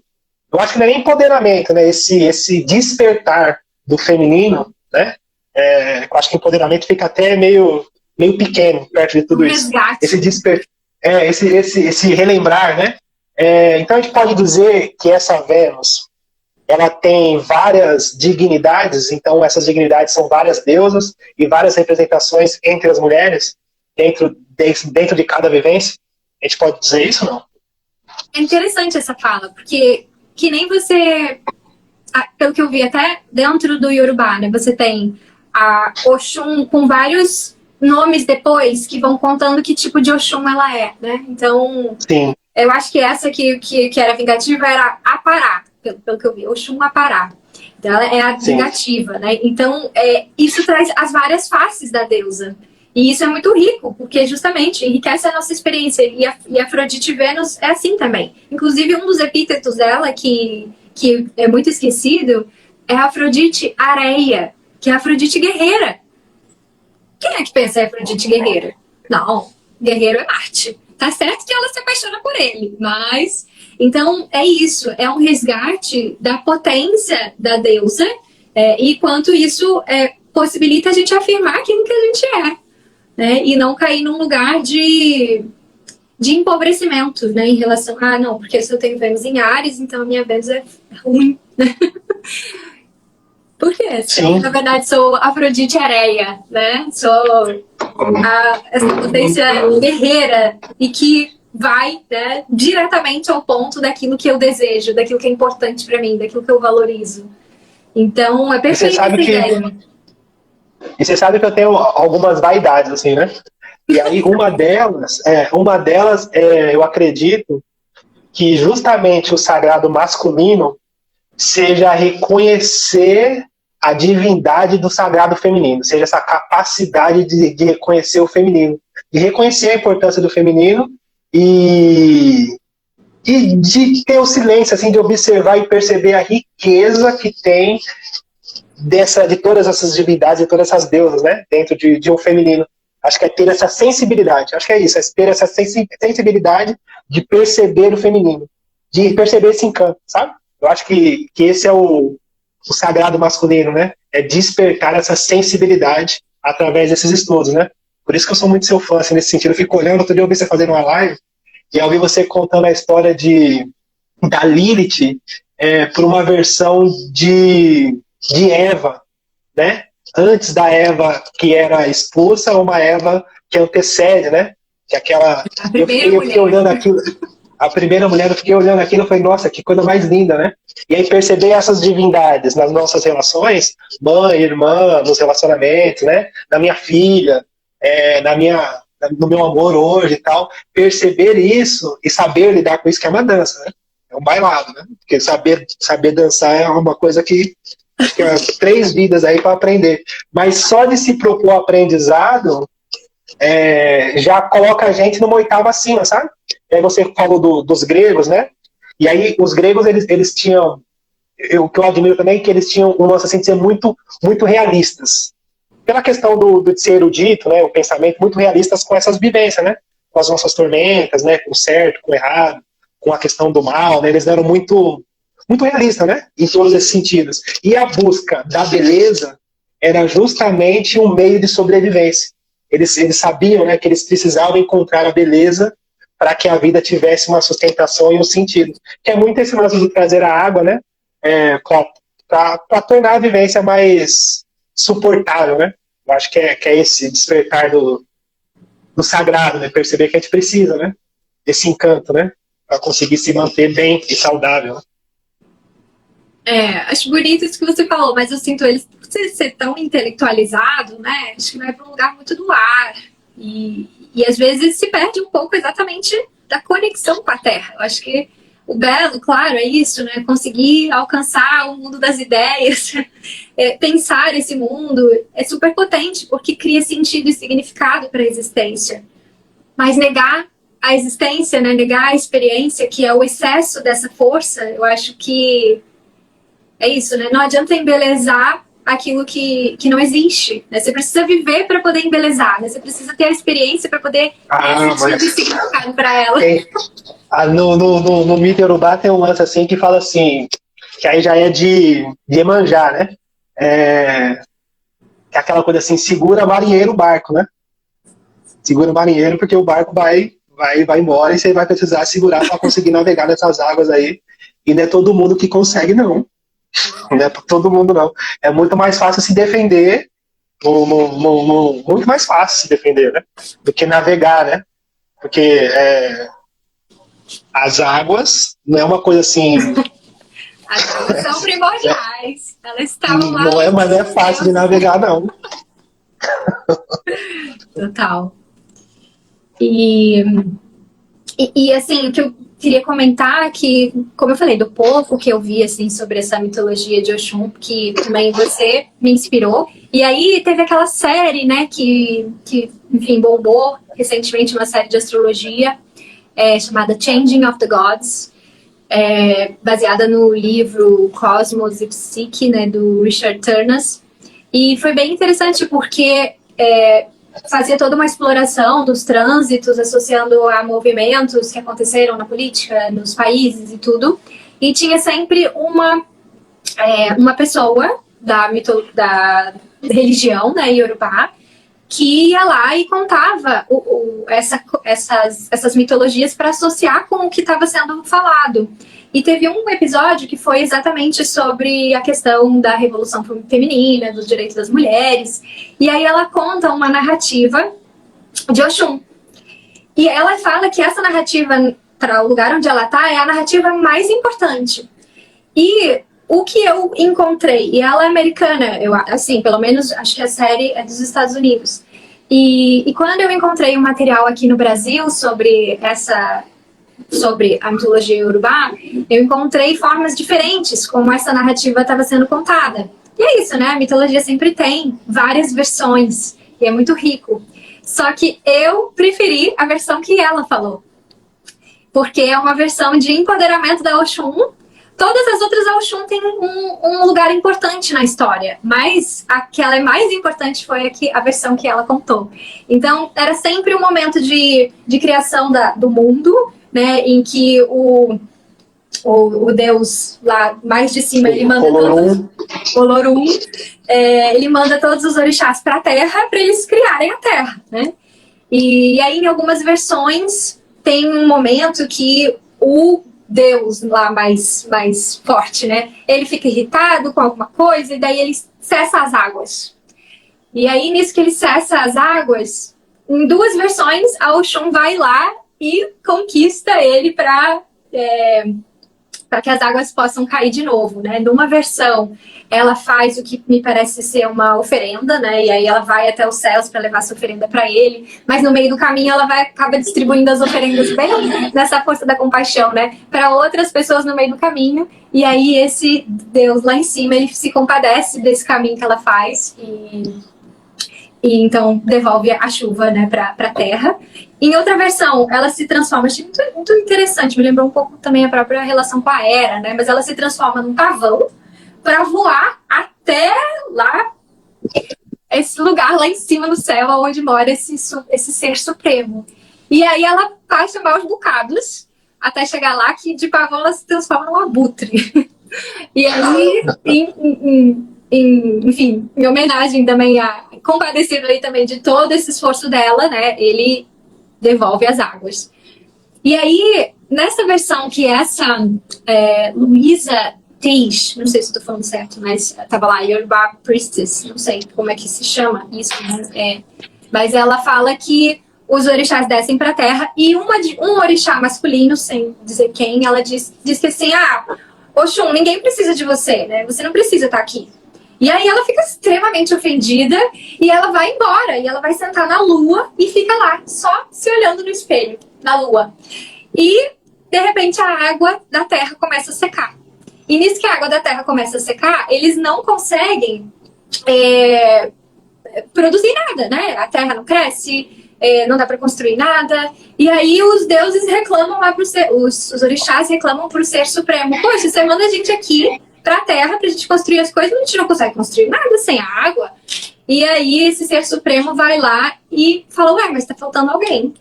Eu acho que não é nem empoderamento, né? Esse despertar do feminino, né? Eu acho que empoderamento fica até meio pequeno perto de tudo isso. Esse relembrar, né? Então a gente pode dizer que essa Vênus, ela tem várias dignidades, então essas dignidades são várias deusas e várias representações entre as mulheres, dentro de cada vivência. A gente pode dizer isso ou não? É interessante essa fala, porque que nem você, pelo que eu vi até dentro do Yorubá, né? Você tem a Oxum com vários nomes depois que vão contando que tipo de Oxum ela é, né? Então, sim. Eu acho que essa que era vingativa era Apará, pelo que eu vi, Oxum Apará. Então ela é a vingativa, sim, né? Então, isso traz as várias faces da deusa. E isso é muito rico, porque justamente enriquece a nossa experiência. E Afrodite Vênus é assim também. Inclusive, um dos epítetos dela, que é muito esquecido, é a Afrodite Areia, que é a Afrodite guerreira. Quem é que pensa em Afrodite guerreira? Não, guerreiro é Marte. Tá certo que ela se apaixona por ele, mas... Então, é isso. É um resgate da potência da deusa, e quanto isso possibilita a gente afirmar aquilo que a gente é. né? E não cair num lugar de empobrecimento, né? Em relação a, não, porque se eu tenho Vênus em Áries, então a minha Vênus é ruim, né? Por quê? Sim. Na verdade, sou Afrodite Areia, né? Sou essa potência guerreira e que vai, né, diretamente ao ponto daquilo que eu desejo, daquilo que é importante para mim, daquilo que eu valorizo. Então, é perfeita essa ideia. E você sabe que eu tenho algumas vaidades, assim, né? E aí uma delas eu acredito que justamente o sagrado masculino seja reconhecer a divindade do sagrado feminino, seja essa capacidade de reconhecer o feminino, de reconhecer a importância do feminino e de ter o silêncio, assim, de observar e perceber a riqueza que tem de todas essas divindades e todas essas deusas, né, dentro de um feminino. Acho que é ter essa sensibilidade, acho que é isso, é ter essa sensibilidade de perceber o feminino, de perceber esse encanto, sabe? Eu acho que esse é o sagrado masculino, né? É despertar essa sensibilidade através desses estudos, né? Por isso que eu sou muito seu fã, assim, nesse sentido. Eu fico olhando, outro dia eu vi você fazendo uma live, e eu vi você contando a história da Lilith por uma versão de Eva, né? Antes da Eva que era expulsa, uma Eva que antecede, né? Que aquela. Eu fiquei olhando aquilo. A primeira mulher, eu fiquei olhando aquilo e falei, nossa, que coisa mais linda, né? E aí perceber essas divindades nas nossas relações, mãe, irmã, nos relacionamentos, né? Na minha filha, no meu amor hoje e tal. Perceber isso e saber lidar com isso, que é uma dança, né? É um bailado, né? Porque saber dançar é uma coisa que acho que é 3 vidas aí para aprender. Mas só de se propor aprendizado já coloca a gente numa oitava acima, sabe? E aí você falou dos gregos, né? E aí os gregos, eles tinham... O que eu admiro também é que eles tinham um lance assim de ser muito, muito realistas. Pela questão de ser erudito, né? O pensamento muito realistas com essas vivências, né? Com as nossas tormentas, né? Com o certo, com o errado, com a questão do mal, né? Eles eram muito, muito realistas, né? Em todos esses sentidos. E a busca da beleza era justamente um meio de sobrevivência. Eles sabiam, né, que eles precisavam encontrar a beleza para que a vida tivesse uma sustentação e um sentido. Que é muito esse lance de trazer a água, né, para tornar a vivência mais suportável, né? Eu acho que é esse despertar do sagrado, né? Perceber que a gente precisa, né? Desse encanto, né? Para conseguir se manter bem e saudável. Acho bonito isso que você falou, mas eu sinto eles, por ser tão intelectualizado, né? Acho que vai para um lugar muito do ar. E às vezes se perde um pouco exatamente da conexão com a Terra. Eu acho que o belo, claro, é isso, né? Conseguir alcançar o mundo das ideias, pensar esse mundo é super potente, porque cria sentido e significado para a existência. Mas negar a existência, né? Negar a experiência, que é o excesso dessa força, eu acho que é isso, né? Não adianta embelezar aquilo que não existe, né? Você precisa viver para poder embelezar, né? Você precisa ter a experiência para poder ter sentido e significado para ela. No mito Yorubá tem um lance assim que fala assim, que aí já é de Iemanjá, né? Que é aquela coisa assim, segura marinheiro o barco, né? Segura o marinheiro porque o barco vai embora e você vai precisar segurar para conseguir navegar nessas águas aí. E não é todo mundo que consegue, não. Não é todo mundo, não. É muito mais fácil se defender, muito mais fácil se defender, né? Do que navegar, né? Porque as águas não é uma coisa assim... As águas são primordiais. Elas estavam lá. Mas não é fácil de navegar, não. Total. E assim, o que eu queria comentar que, como eu falei, do pouco que eu vi assim, sobre essa mitologia de Oxum, que também você me inspirou. E aí teve aquela série, né, que enfim, bombou recentemente, uma série de astrologia chamada Changing of the Gods, baseada no livro Cosmos e Psique, né, do Richard Turnus. E foi bem interessante porque fazia toda uma exploração dos trânsitos, associando a movimentos que aconteceram na política, nos países e tudo. E tinha sempre uma pessoa da religião, né, Yorubá, que ia lá e contava essas mitologias para associar com o que estava sendo falado. E teve um episódio que foi exatamente sobre a questão da revolução feminina, dos direitos das mulheres. E aí ela conta uma narrativa de Oxum. E ela fala que essa narrativa, para o lugar onde ela está, é a narrativa mais importante. E o que eu encontrei, e ela é americana, assim, pelo menos acho que a série é dos Estados Unidos. E quando eu encontrei um material aqui no Brasil sobre a mitologia iorubá, eu encontrei formas diferentes como essa narrativa estava sendo contada. E é isso, né? A mitologia sempre tem várias versões, e é muito rico. Só que eu preferi a versão que ela falou. Porque é uma versão de empoderamento da Oxum. Todas as outras Oxum têm um lugar importante na história, mas a que ela é mais importante foi a versão que ela contou. Então, era sempre um momento de criação do mundo, né, em que o deus lá mais de cima, ele manda Olorum, ele manda todos os orixás para a Terra para eles criarem a Terra, né? E aí, em algumas versões, tem um momento que o Deus lá mais forte, né? Ele fica irritado com alguma coisa e daí ele cessa as águas. E aí, nisso que ele cessa as águas, em duas versões, a Oxum vai lá e conquista ele para que as águas possam cair de novo, né? Numa versão, ela faz o que me parece ser uma oferenda, né? E aí ela vai até os céus para levar essa oferenda para ele, mas no meio do caminho ela acaba distribuindo as oferendas bem nessa força da compaixão, né? Para outras pessoas no meio do caminho. E aí esse Deus lá em cima, ele se compadece desse caminho que ela faz e então devolve a chuva, né, para a terra. Em outra versão, ela se transforma, achei muito, muito interessante, me lembrou um pouco também a própria relação com a Hera, né, mas ela se transforma num pavão para voar até lá, esse lugar lá em cima no céu, onde mora esse ser supremo. E aí ela passa maus bocados até chegar lá, que de pavão ela se transforma num abutre. E aí, enfim, em homenagem também compadecido aí também de todo esse esforço dela, né? Ele devolve as águas. E aí, nessa versão que essa Luísa Teixe, não sei se estou falando certo, mas estava lá, Yorubá Priestess, não sei como é que se chama isso, mas ela fala que os orixás descem para a terra e um orixá masculino, sem dizer quem, ela diz que assim, Oxum, ninguém precisa de você, né? Você não precisa estar aqui. E aí ela fica extremamente ofendida e ela vai embora. E ela vai sentar na lua e fica lá, só se olhando no espelho, na lua. E, de repente, a água da terra começa a secar. E nisso que a água da terra começa a secar, eles não conseguem produzir nada, né? A terra não cresce, não dá para construir nada. E aí os deuses reclamam lá os orixás reclamam pro ser supremo. Poxa, você manda a gente aqui pra terra pra gente construir as coisas, a gente não consegue construir nada sem a água. E aí esse ser supremo vai lá e fala, mas tá faltando alguém.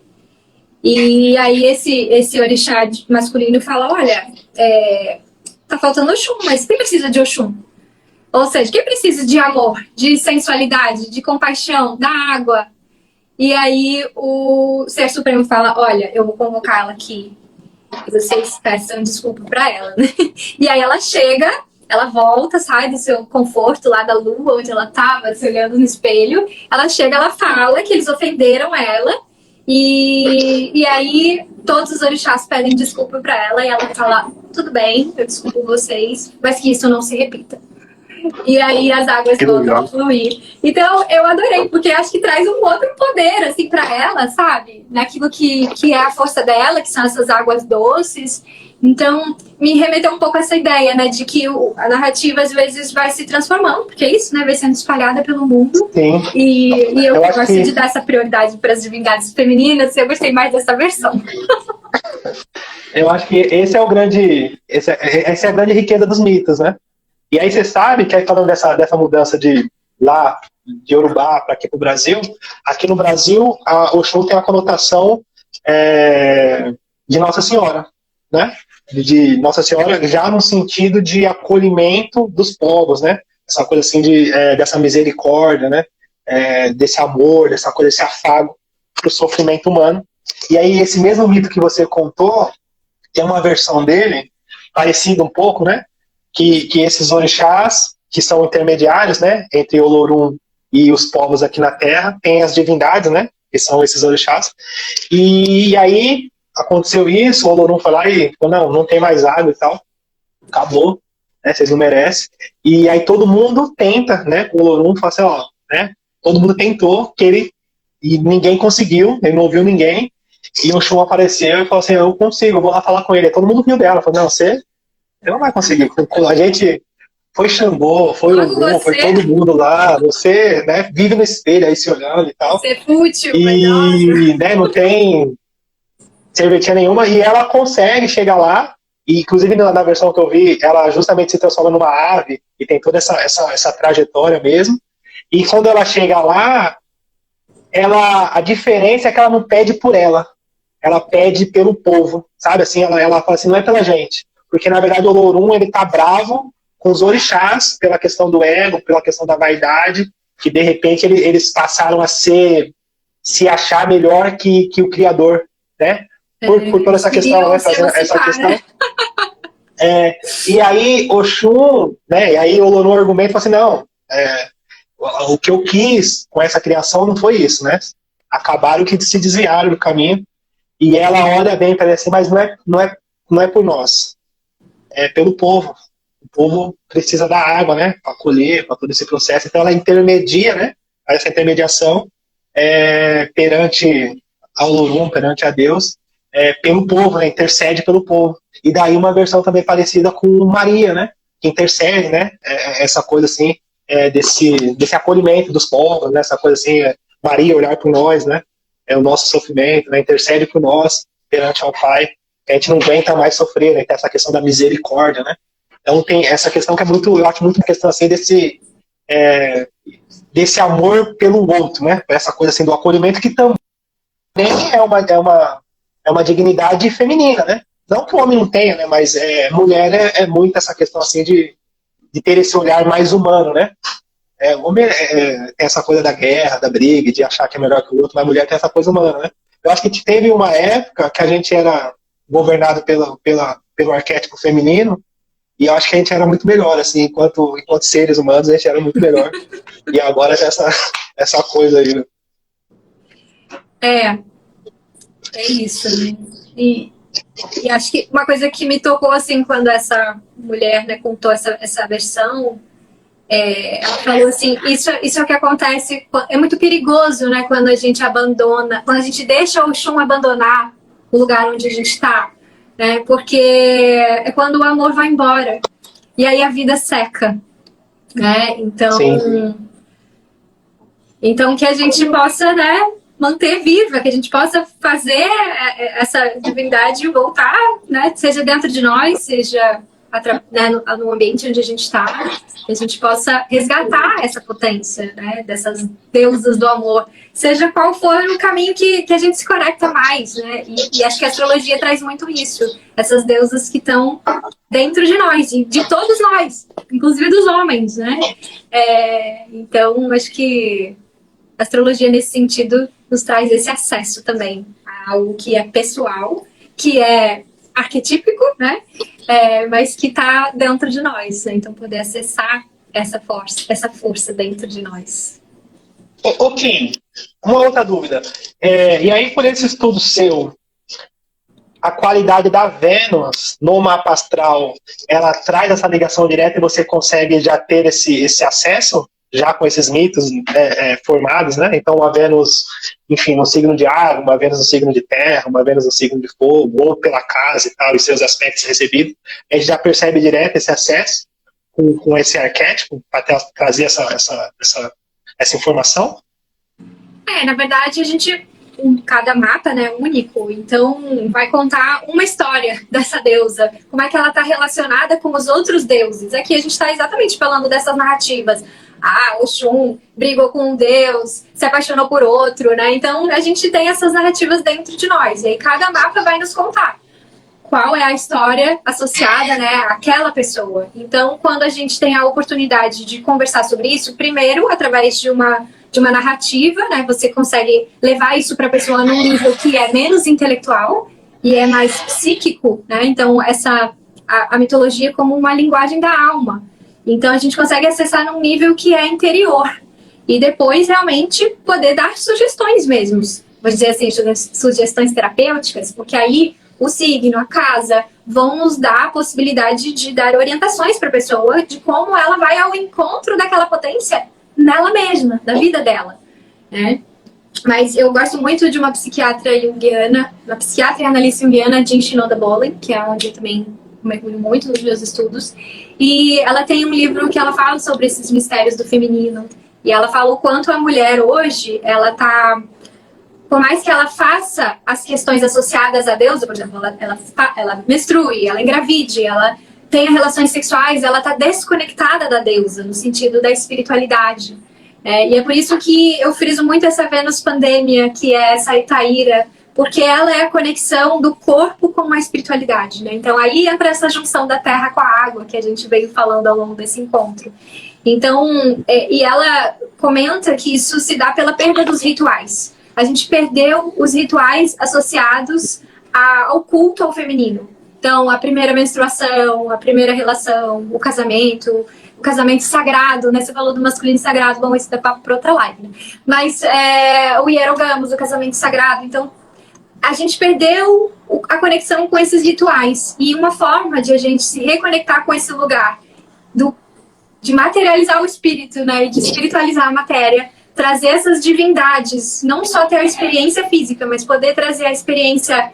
E aí esse orixá masculino fala, olha, tá faltando Oxum, mas quem precisa de Oxum? Ou seja, quem precisa de amor, de sensualidade, de compaixão, da água? E aí o ser supremo fala, olha, eu vou convocar ela aqui. E vocês peçam desculpa pra ela, né? E aí ela chega, ela volta, sai do seu conforto lá da lua, onde ela tava, se olhando no espelho. Ela chega, ela fala que eles ofenderam ela. E aí todos os orixás pedem desculpa pra ela. E ela fala, tudo bem, eu desculpo vocês, mas que isso não se repita. E aí as águas voltam a fluir. Então eu adorei, porque acho que traz um outro poder assim para ela, sabe? Naquilo que é a força dela, que são essas águas doces. Então me remeteu um pouco a essa ideia, né, de que a narrativa às vezes vai se transformando, porque é isso, né, vai sendo espalhada pelo mundo. Sim. E eu gosto de dar essa prioridade para as divindades femininas. Eu gostei mais dessa versão. Eu acho que essa é a grande riqueza dos mitos, né? E aí você sabe que aí falando dessa mudança de lá de Yorubá para aqui para o Brasil, aqui no Brasil a Oxum tem a conotação de Nossa Senhora, né? De Nossa Senhora já no sentido de acolhimento dos povos, né? Essa coisa assim dessa misericórdia, né? desse amor, dessa coisa, desse afago para o sofrimento humano. E aí esse mesmo mito que você contou, tem uma versão dele, parecida um pouco, né? Que esses orixás, que são intermediários, né? Entre Olorum e os povos aqui na Terra, tem as divindades, né? Que são esses orixás. E aí aconteceu isso, o Olorum foi lá e falou, não tem mais água e tal. Acabou, né? Vocês não merecem. E aí todo mundo tenta, né? O Olorum fala assim, ó, né? Todo mundo tentou, e ninguém conseguiu, ele não ouviu ninguém. E o Shun apareceu e falou assim, eu consigo, eu vou lá falar com ele. Todo mundo riu dela, falou, não, você não vai conseguir. A gente foi Xangô, foi Logo Ogum, foi você, todo mundo lá, você, né, vive no espelho aí se olhando e tal. você é fútil, medrosa. E, né, não tem serventia nenhuma, e ela consegue chegar lá, e inclusive na versão que eu vi, ela justamente se transforma numa ave, e tem toda essa trajetória mesmo. E quando ela chega lá, a diferença é que ela não pede por ela pede pelo povo, sabe? Assim, ela fala assim, não é pela gente. Porque, na verdade, o Olorum, ele tá bravo com os orixás pela questão do ego, pela questão da vaidade, que, de repente, eles passaram a se achar melhor que o Criador, né? Por toda essa questão, né? Fazendo essa questão. Né? E aí, Oxum, né? E aí o Olorum argumenta e fala assim, não, o que eu quis com essa criação não foi isso, né? Acabaram que se desviaram do caminho. E ela olha bem para ele assim, mas não é por nós, é pelo povo. O povo precisa da água, né, para colher, para todo esse processo. Então ela intermedia, né, essa intermediação perante ao Olorum, perante a Deus, pelo povo, né, intercede pelo povo. E daí uma versão também parecida com Maria, né, que intercede, né, essa coisa assim, desse acolhimento dos povos, né, essa coisa assim, Maria olhar por nós, né, o nosso sofrimento, né, intercede por nós perante ao Pai, que a gente não aguenta mais sofrer, né, tem essa questão da misericórdia, né. Então tem essa questão que é muito, eu acho muito uma questão assim desse amor pelo outro, né, essa coisa assim do acolhimento que também é uma dignidade feminina, né. Não que o homem não tenha, né, mas mulher é muito essa questão assim de ter esse olhar mais humano, né. O homem tem essa coisa da guerra, da briga, de achar que é melhor que o outro, mas a mulher tem essa coisa humana, né? Eu acho que teve uma época que a gente era governado pelo arquétipo feminino, e eu acho que a gente era muito melhor, assim, enquanto seres humanos, a gente era muito melhor. E agora tem essa coisa aí, né? É isso, né? E acho que uma coisa que me tocou, assim, quando essa mulher, né, contou essa versão, ela falou assim, isso é o que acontece, é muito perigoso, né, quando a gente abandona, quando a gente deixa o Shun abandonar o lugar onde a gente está, né, porque é quando o amor vai embora, e aí a vida seca, né, então que a gente possa, né, manter viva, que a gente possa fazer essa divindade voltar, né, seja dentro de nós, seja né, no ambiente onde a gente está, que a gente possa resgatar essa potência, né, dessas deusas do amor, seja qual for o caminho que a gente se conecta mais, né, e acho que a astrologia traz muito isso, essas deusas que estão dentro de nós, de todos nós, inclusive dos homens, né, então acho que a astrologia nesse sentido nos traz esse acesso também a algo que é pessoal, que é arquetípico, né? Mas que está dentro de nós, né? Então poder acessar essa força dentro de nós. Kim, uma outra dúvida. E aí, por esse estudo seu, a qualidade da Vênus no mapa astral, ela traz essa ligação direta e você consegue já ter esse acesso, já com esses mitos formados, né? Então, uma Vênus, enfim, no signo de água, uma Vênus no signo de terra, uma Vênus no signo de fogo, ou pela casa e tal, e seus aspectos recebidos, a gente já percebe direto esse acesso com esse arquétipo, para trazer essa informação? Na verdade, a gente, cada mapa, né, único, então vai contar uma história dessa deusa, como é que ela está relacionada com os outros deuses. Aqui a gente está exatamente falando dessas narrativas. O Shun brigou com um deus, se apaixonou por outro, né? Então a gente tem essas narrativas dentro de nós, e aí cada mapa vai nos contar qual é a história associada, né, àquela pessoa. Então, quando a gente tem a oportunidade de conversar sobre isso, primeiro, através de uma de uma narrativa, né? Você consegue levar isso para a pessoa num nível que é menos intelectual e é mais psíquico, né? Então, a mitologia como uma linguagem da alma. Então, a gente consegue acessar num nível que é interior. E depois, realmente, poder dar sugestões mesmo. Vou dizer assim, sugestões terapêuticas, porque aí o signo, a casa, vão nos dar a possibilidade de dar orientações para a pessoa de como ela vai ao encontro daquela potência nela mesma, da vida dela, né? Mas eu gosto muito de uma psiquiatra junguiana, uma psiquiatra e analista junguiana, Jean Shinoda Bolen, que é onde eu também mergulho muito nos meus estudos. E ela tem um livro que ela fala sobre esses mistérios do feminino. E ela fala o quanto a mulher hoje, ela tá... Por mais que ela faça as questões associadas à deusa, por exemplo, ela menstrue, ela engravide, ela tenha relações sexuais, ela tá desconectada da deusa, no sentido da espiritualidade. E é por isso que eu friso muito essa Vênus pandemia, que é essa Itaíra, porque ela é a conexão do corpo com a espiritualidade, né? Então aí entra essa junção da terra com a água, que a gente veio falando ao longo desse encontro. Então, e ela comenta que isso se dá pela perda dos rituais. A gente perdeu os rituais associados ao culto ao feminino. Então, a primeira menstruação, a primeira relação, o casamento sagrado, né? Você falou do masculino sagrado, bom, isso dá papo para outra live, né? Mas o hierogamos, o casamento sagrado. Então, a gente perdeu a conexão com esses rituais. E uma forma de a gente se reconectar com esse lugar de materializar o espírito, né? E de espiritualizar a matéria, trazer essas divindades, não só ter a experiência física, mas poder trazer a experiência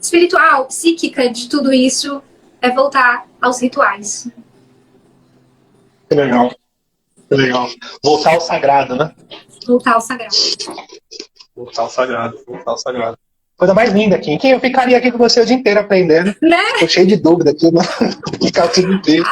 espiritual, psíquica de tudo isso, é voltar aos rituais. Que legal. Que legal. Voltar ao sagrado, né? Voltar ao sagrado. Voltar ao sagrado. Voltar ao sagrado. Coisa mais linda aqui. Eu ficaria aqui com você o dia inteiro aprendendo. Né? Tô cheio de dúvida aqui, né? Ficar o dia inteiro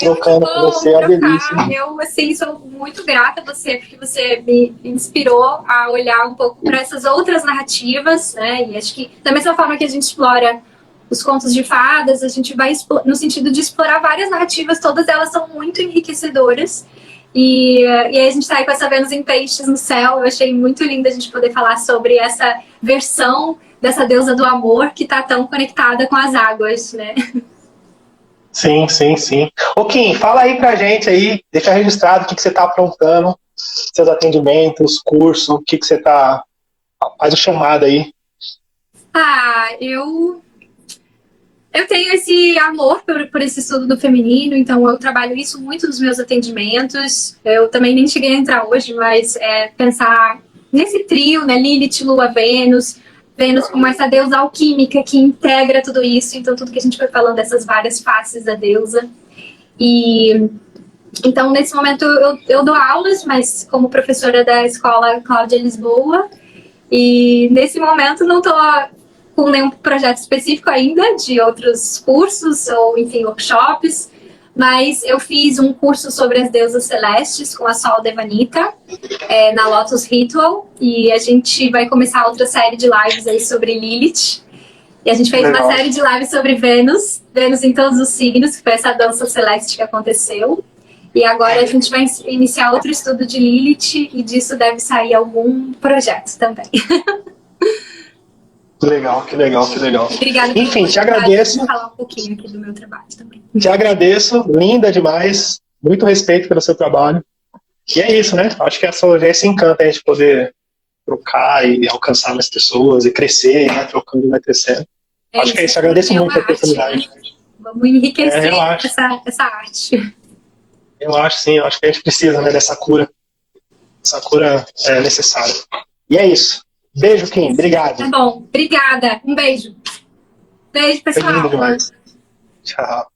trocando com você, é uma delícia. Eu, assim, sou muito grata a você, porque você me inspirou a olhar um pouco para essas outras narrativas, né? E acho que, da mesma forma que a gente explora os contos de fadas, a gente vai no sentido de explorar várias narrativas, todas elas são muito enriquecedoras. E aí a gente está aí com essa Vênus em Peixes no céu. Eu achei muito lindo a gente poder falar sobre essa versão dessa deusa do amor que está tão conectada com as águas, né? Sim, sim, sim. Ô Kim, fala aí pra gente aí, deixa registrado o que você está aprontando, seus atendimentos, curso, o que você está... Faz o chamado aí. Eu tenho esse amor por esse estudo do feminino, então eu trabalho isso muito nos meus atendimentos. Eu também nem cheguei a entrar hoje, mas pensar nesse trio, né? Lilith, Lua, Vênus. Vênus como essa deusa alquímica que integra tudo isso. Então tudo que a gente foi falando dessas várias faces da deusa. E então nesse momento eu dou aulas, mas como professora da escola Cláudia Lisboa. E nesse momento não estou com nenhum projeto específico ainda de outros cursos ou, enfim, workshops, mas eu fiz um curso sobre as deusas celestes com a Sol Devanita na Lotus Ritual, e a gente vai começar outra série de lives aí sobre Lilith. E a gente fez uma série de lives sobre Vênus em todos os signos, que foi essa dança celeste que aconteceu. E agora a gente vai iniciar outro estudo de Lilith, e disso deve sair algum projeto também. Que legal, que legal, que legal. Obrigada. Enfim, te agradeço. Vou falar um pouquinho aqui do meu trabalho também. Te agradeço, linda demais. Muito respeito pelo seu trabalho. E é isso, né? Acho que é esse encanto a gente poder trocar e alcançar mais pessoas e crescer, né? Trocando e vai crescendo. Acho que é isso. Agradeço muito a oportunidade. Né? Vamos enriquecer essa arte. Eu acho, sim. Eu acho que a gente precisa, né, dessa cura. Essa cura é necessária. E é isso. Beijo, Kim. Obrigado. Tá bom. Obrigada. Um beijo. Beijo, pessoal. Foi lindo demais. Tchau.